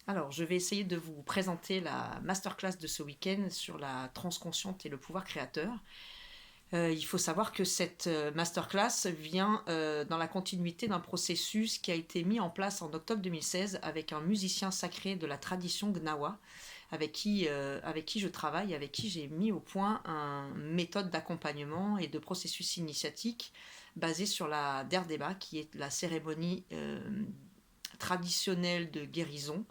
Alors, je vais essayer de vous présenter la masterclass de ce week-end sur la transconsciente et le pouvoir créateur. Il faut savoir que cette masterclass vient dans la continuité d'un processus qui a été mis en place en octobre 2016 avec un musicien sacré de la tradition Gnawa, avec qui je travaille, avec qui j'ai mis au point une méthode d'accompagnement et de processus initiatique basée sur la Derdeba, qui est la cérémonie traditionnelle de guérison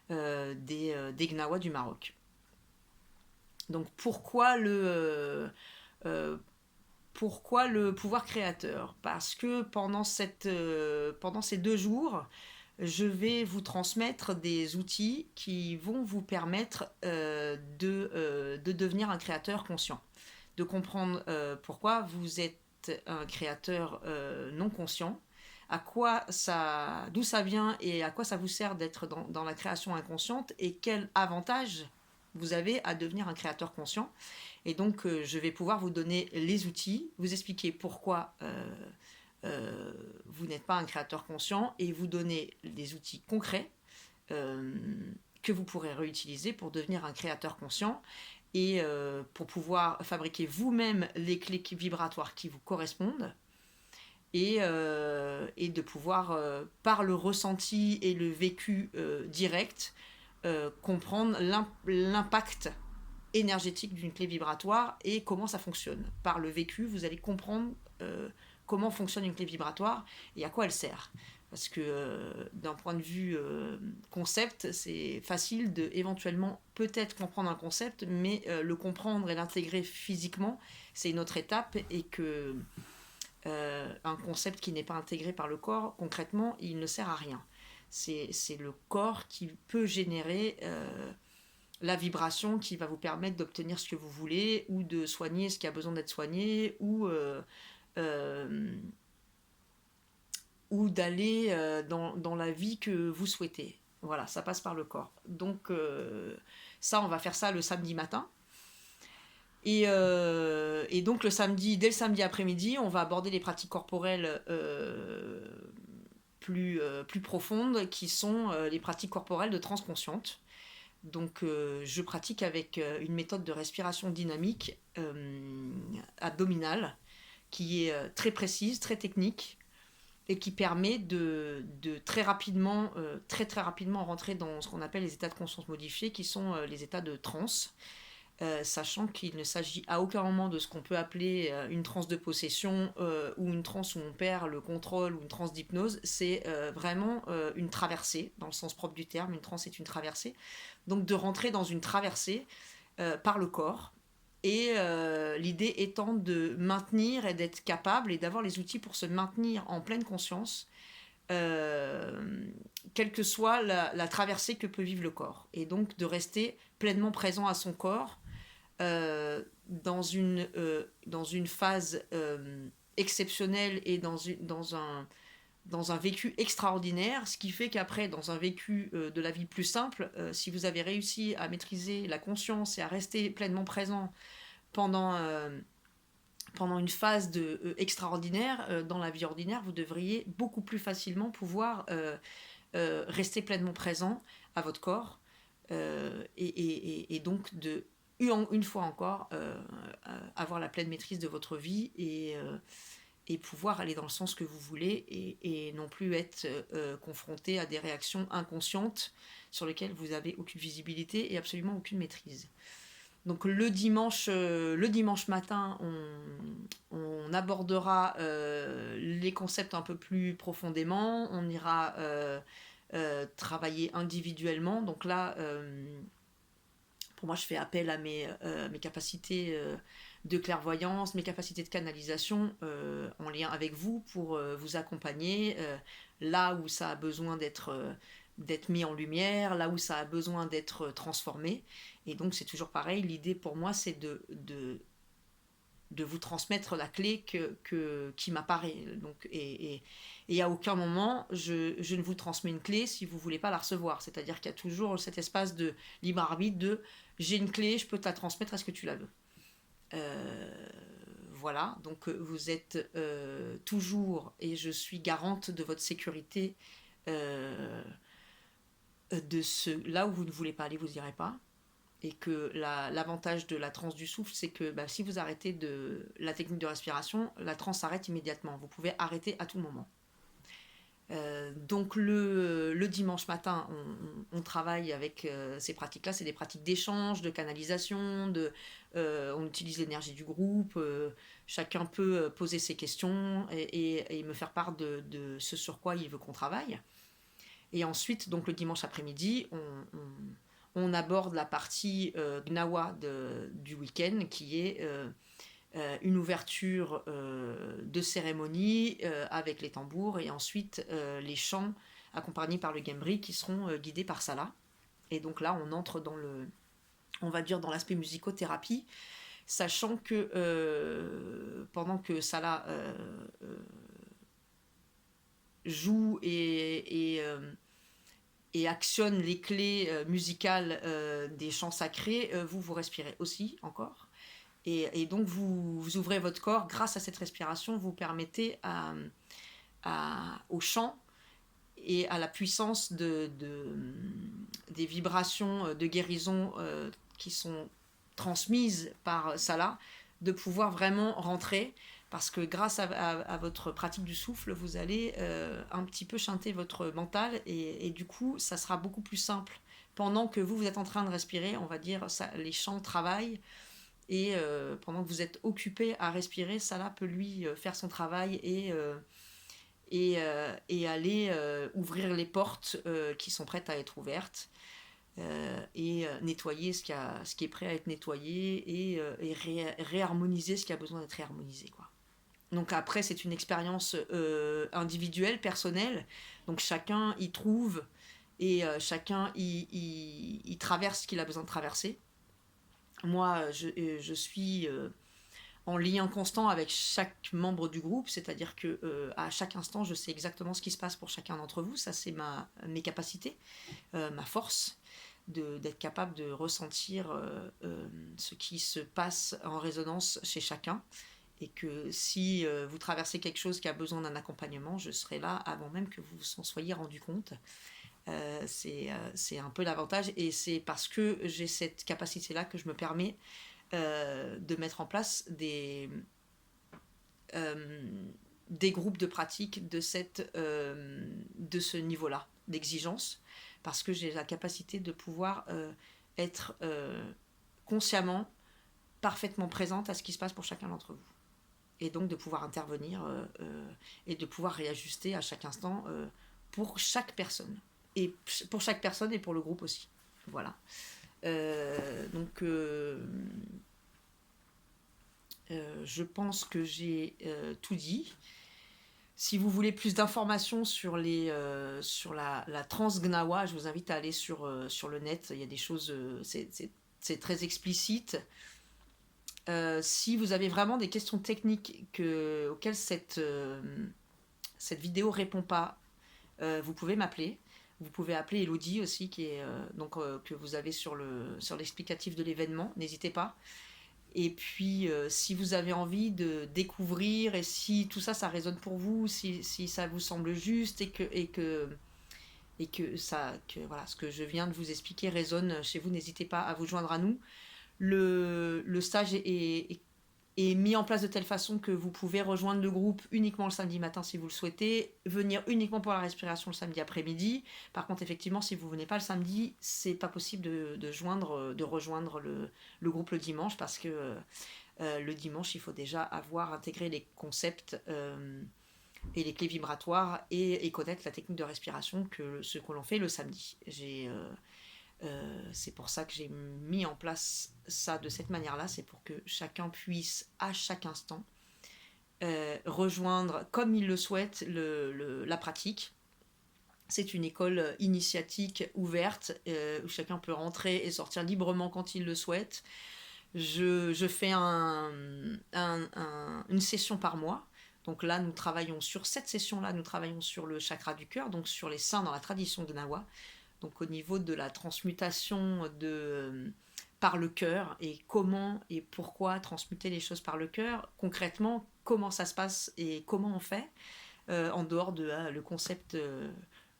des Gnawa du Maroc. Donc pourquoi le pouvoir créateur? Parce que pendant ces 2 jours, je vais vous transmettre des outils qui vont vous permettre de devenir un créateur conscient, de comprendre pourquoi vous êtes un créateur non conscient, d'où ça vient et à quoi ça vous sert d'être dans la création inconsciente et quel avantage vous avez à devenir un créateur conscient. Et donc, je vais pouvoir vous donner les outils, vous expliquer pourquoi vous n'êtes pas un créateur conscient et vous donner des outils concrets euh, que vous pourrez réutiliser pour devenir un créateur conscient et pour pouvoir fabriquer vous-même les clés vibratoires qui vous correspondent et de pouvoir, par le ressenti et le vécu direct, comprendre l'impact énergétique d'une clé vibratoire et comment ça fonctionne. Par le vécu, vous allez comprendre comment fonctionne une clé vibratoire et à quoi elle sert. Parce que d'un point de vue concept, c'est facile de éventuellement peut-être comprendre un concept, mais le comprendre et l'intégrer physiquement, c'est une autre étape et que un concept qui n'est pas intégré par le corps, concrètement, il ne sert à rien. C'est le corps qui peut générer la vibration qui va vous permettre d'obtenir ce que vous voulez ou de soigner ce qui a besoin d'être soigné euh, ou d'aller dans la vie que vous souhaitez. Voilà, ça passe par le corps. Donc ça, on va faire ça le samedi matin. Et donc dès le samedi après-midi, on va aborder les pratiques corporelles plus profondes, qui sont les pratiques corporelles de transconsciente. Donc je pratique avec une méthode de respiration dynamique abdominale qui est très précise, très technique et qui permet de très rapidement, très rapidement rentrer dans ce qu'on appelle les états de conscience modifiés, qui sont les états de transe. Sachant qu'il ne s'agit à aucun moment de ce qu'on peut appeler une transe de possession ou une transe où on perd le contrôle ou une transe d'hypnose. C'est vraiment une traversée, dans le sens propre du terme. Une transe est une traversée. Donc de rentrer dans une traversée par le corps. Et l'idée étant de maintenir et d'être capable et d'avoir les outils pour se maintenir en pleine conscience, quelle que soit la traversée que peut vivre le corps. Et donc de rester pleinement présent à son corps dans une phase exceptionnelle et dans un vécu extraordinaire, ce qui fait qu'après, dans un vécu de la vie plus simple, si vous avez réussi à maîtriser la conscience et à rester pleinement présent pendant, pendant une phase extraordinaire, dans la vie ordinaire, vous devriez beaucoup plus facilement pouvoir rester pleinement présent à votre corps et donc une fois encore avoir la pleine maîtrise de votre vie et pouvoir aller dans le sens que vous voulez et non plus être confronté à des réactions inconscientes sur lesquelles vous n'avez aucune visibilité et absolument aucune maîtrise. Donc le dimanche matin, on abordera les concepts un peu plus profondément, on ira travailler individuellement. Donc là, pour moi, je fais appel à mes capacités de clairvoyance, mes capacités de canalisation en lien avec vous pour vous accompagner là où ça a besoin d'être mis en lumière, là où ça a besoin d'être transformé. Et donc, c'est toujours pareil. L'idée pour moi, c'est de vous transmettre la clé qui m'apparaît. Donc, et à aucun moment, je ne vous transmets une clé si vous ne voulez pas la recevoir. C'est-à-dire qu'il y a toujours cet espace de libre arbitre de j'ai une clé, je peux te la transmettre, est-ce que tu la veux voilà, donc vous êtes toujours, et je suis garante de votre sécurité là où vous ne voulez pas aller, vous n'irez pas. Et que l'avantage de la transe du souffle, c'est que si vous arrêtez la technique de respiration, la transe s'arrête immédiatement. Vous pouvez arrêter à tout moment. Donc le dimanche matin, on travaille avec ces pratiques-là. C'est des pratiques d'échange, de canalisation, on utilise l'énergie du groupe. Chacun peut poser ses questions et me faire part de ce sur quoi il veut qu'on travaille. Et ensuite, donc le dimanche après-midi, on aborde la partie Gnawa du week-end, qui est une ouverture de cérémonie avec les tambours, et ensuite les chants accompagnés par le Gembri qui seront guidés par Salah. Et donc là, on entre on va dire dans l'aspect musicothérapie, sachant que pendant que Salah joue et actionne les clés musicales des chants sacrés, vous respirez aussi encore. Et donc vous ouvrez votre corps, grâce à cette respiration, vous permettez au chant et à la puissance des vibrations de guérison qui sont transmises par Salah, de pouvoir vraiment rentrer, parce que grâce à votre pratique du souffle, vous allez un petit peu chanter votre mental, et du coup, ça sera beaucoup plus simple. Pendant que vous êtes en train de respirer, on va dire, les chants travaillent, et pendant que vous êtes occupé à respirer, Salah peut lui faire son travail et aller ouvrir les portes qui sont prêtes à être ouvertes, et nettoyer ce qui est prêt à être nettoyé, et réharmoniser ce qui a besoin d'être réharmonisé, quoi. Donc après, c'est une expérience individuelle, personnelle. Donc chacun y trouve, et chacun y traverse ce qu'il a besoin de traverser. Moi, je suis en lien constant avec chaque membre du groupe, c'est-à-dire que à chaque instant, je sais exactement ce qui se passe pour chacun d'entre vous. Ça, c'est mes capacités, ma force, d'être capable de ressentir ce qui se passe en résonance chez chacun. Et que si vous traversez quelque chose qui a besoin d'un accompagnement, je serai là avant même que vous vous en soyez rendu compte. C'est un peu l'avantage, et c'est parce que j'ai cette capacité-là que je me permets de mettre en place des groupes de pratique de ce niveau-là d'exigence, parce que j'ai la capacité de pouvoir être consciemment, parfaitement présente à ce qui se passe pour chacun d'entre vous, et donc de pouvoir intervenir et de pouvoir réajuster à chaque instant pour chaque personne, et pour chaque personne et pour le groupe aussi. Voilà. Donc je pense que j'ai tout dit. Si vous voulez plus d'informations sur la transe Gnawa, je vous invite à aller sur le net. Il y a des choses, c'est très explicite. Si vous avez vraiment des questions techniques auxquelles cette vidéo répond pas, vous pouvez m'appeler. Vous pouvez appeler Elodie aussi, que vous avez sur l'explicatif de l'événement. N'hésitez pas. Et puis, si vous avez envie de découvrir, et si tout ça, ça résonne pour vous, si ça vous semble juste, et que voilà, ce que je viens de vous expliquer résonne chez vous, n'hésitez pas à vous joindre à nous. Le stage est mis en place de telle façon que vous pouvez rejoindre le groupe uniquement le samedi matin si vous le souhaitez, venir uniquement pour la respiration le samedi après-midi. Par contre, effectivement, si vous venez pas le samedi, c'est pas possible de rejoindre le groupe le dimanche, parce que le dimanche, il faut déjà avoir intégré les concepts et les clés vibratoires, et connaître la technique de respiration, ce que l'on fait le samedi. C'est pour ça que j'ai mis en place ça de cette manière-là, c'est pour que chacun puisse à chaque instant rejoindre comme il le souhaite la pratique. C'est une école initiatique ouverte où chacun peut rentrer et sortir librement quand il le souhaite. Je fais une session par mois. Donc là, nous travaillons sur cette session-là, nous travaillons sur le chakra du cœur, donc sur les seins dans la tradition de Gnawa. Donc au niveau de la transmutation par le cœur, et comment et pourquoi transmuter les choses par le cœur, concrètement, comment ça se passe et comment on fait, en dehors de le concept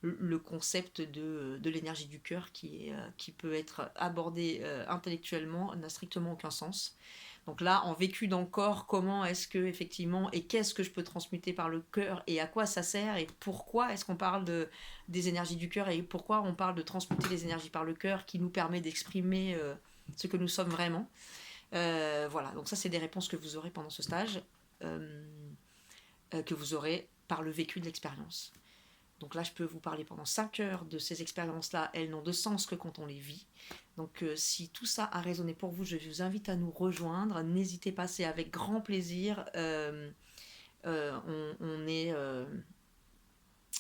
le concept de l'énergie du cœur qui peut être abordé intellectuellement n'a strictement aucun sens. Donc là, en vécu dans le corps, comment est-ce que effectivement, et qu'est-ce que je peux transmuter par le cœur, et à quoi ça sert, et pourquoi est-ce qu'on parle des énergies du cœur, et pourquoi on parle de transmuter les énergies par le cœur, qui nous permet d'exprimer ce que nous sommes vraiment. Voilà, donc ça c'est des réponses que vous aurez pendant ce stage, que vous aurez par le vécu de l'expérience. Donc là, je peux vous parler pendant 5 heures de ces expériences-là. Elles n'ont de sens que quand on les vit. Donc si tout ça a résonné pour vous, je vous invite à nous rejoindre. N'hésitez pas, c'est avec grand plaisir. On est...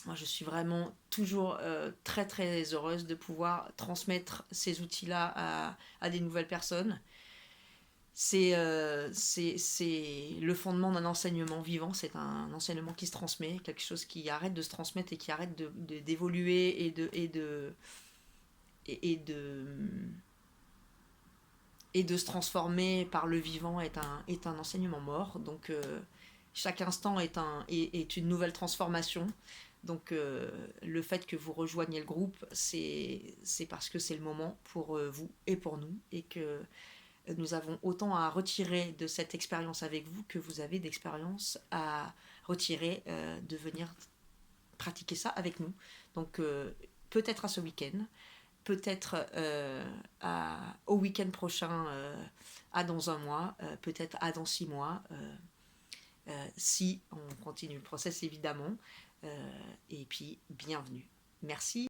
moi, je suis vraiment toujours très très heureuse de pouvoir transmettre ces outils-là à des nouvelles personnes. C'est le fondement d'un enseignement vivant, c'est un enseignement qui se transmet, quelque chose qui arrête de se transmettre et qui arrête d'évoluer et de se transformer par le vivant est un enseignement mort. Donc chaque instant est une nouvelle transformation. Donc le fait que vous rejoigniez le groupe, c'est parce que c'est le moment pour vous et pour nous, et que nous avons autant à retirer de cette expérience avec vous que vous avez d'expérience à retirer de venir pratiquer ça avec nous. Donc peut-être à ce week-end, peut-être au week-end prochain, à dans un mois, peut-être à dans 6 mois, si on continue le process évidemment. Et puis bienvenue. Merci.